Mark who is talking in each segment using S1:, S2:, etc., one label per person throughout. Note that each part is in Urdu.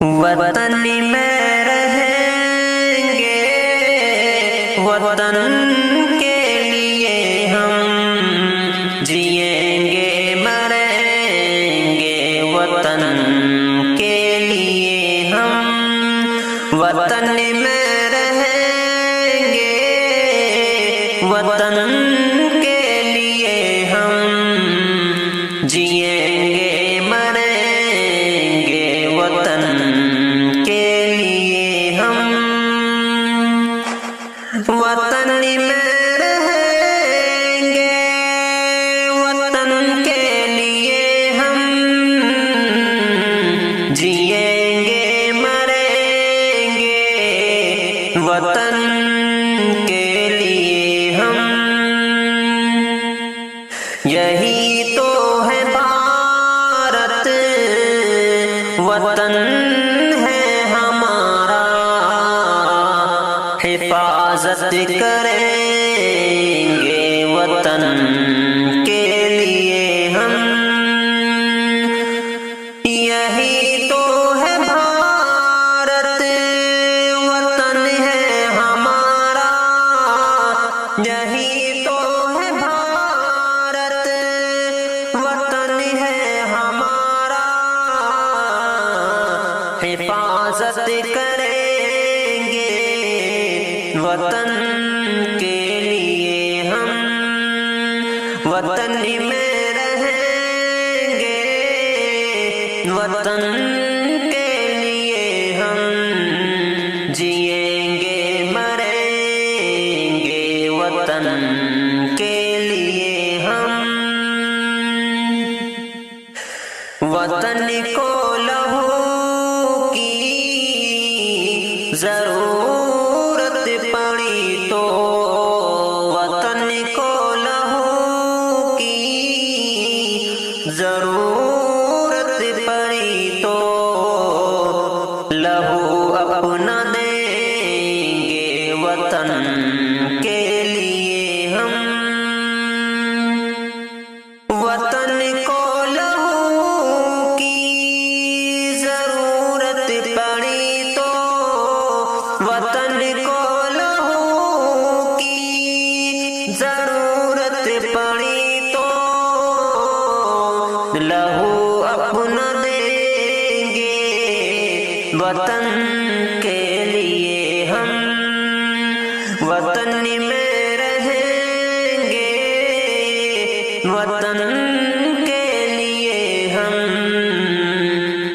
S1: وطن میں رہیں گے، وطن کے لیے ہم جئیں گے مریں گے، وطن کے لیے ہم وطن میں رہیں گے، وطن کے لیے ہم جئیں گے مریں گے، وطن کے لیے ہم وطن میں رہیں گے، وطن کے لیے ہم جئیں گے مریں گے، وطن کے لیے ہم یہی تو ہے بھارت، وطن ہے ہمارا، حفاظت کریں گے وطن کے لیے ہم، یہی تو ہے بھارت، وطن ہے ہمارا، یہی تو ہے بھارت، وطن ہے ہمارا، حفاظت کریں گے وطن کے لیے ہم، وطن میں رہیں گے، وطن کے لیے ہم جئیں گے مریں گے، وطن کے لیے ہم وطن کو لہو کی ضرورت پڑی تو، وطن کو لہو کی ضرورت پڑی تو، لہو اپنا دیں گے وطن کے لیے ہم، وطن کو لہو کی ضرورت پڑی تو، وطن کو لہو کی ضرورت پڑی تو، لہو اپنا دیں گے وطن کے لیے ہم، وطن میں رہیں گے، وطن کے لیے ہم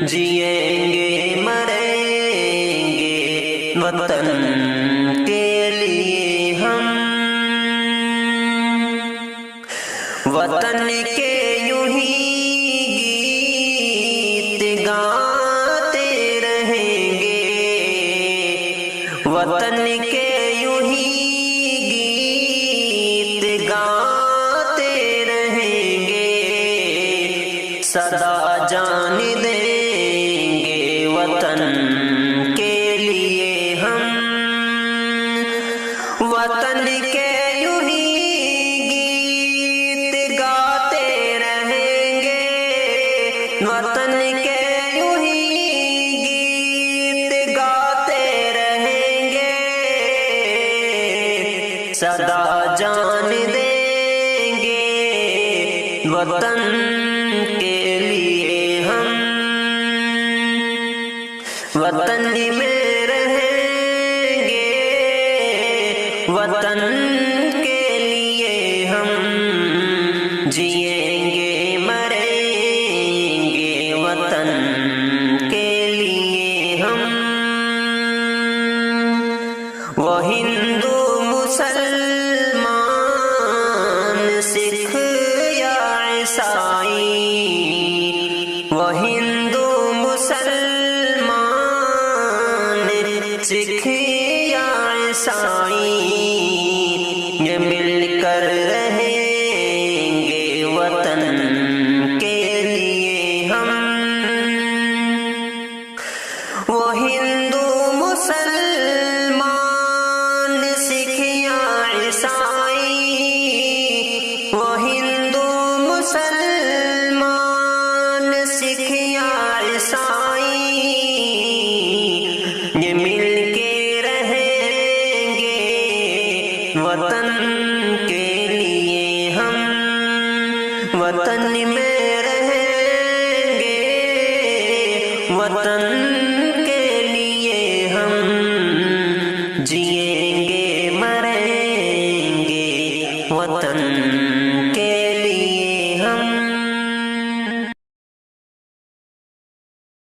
S1: جئیں گے مریں گے، وطن کے لیے ہم وطن کے یوں ہی گیت گاتے رہیں گے، وطن کے یوں ہی گیت گاتے رہیں گے، صدا جان دیں گے وطن کے لیے ہم، وطن کے یوں ہی گیت گاتے رہیں گے، وطن کے یوں ہی گیت گاتے رہیں گے، صدا جان دیں گے وطن کے لیے ہم، وطن میں رہیں گے، وطن کے لیے ہم جئیں گے مریں گے، وطن کے لیے ہم وہ ہندو مسلمان سکھ یا عیسائی، وہ ہندو مسلمان سکھ یا عیسائی، یہ مل کر رہیں گے وطن کے لیے ہم، وہ ہندو مسلمان سکھ یا عیسائی، وہ ہندو مسلمان سکھ یا عیسائی، کے لیے ہم وطن میں رہیں گے، وطن کے لیے ہم جئیں گے مریں گے، وطن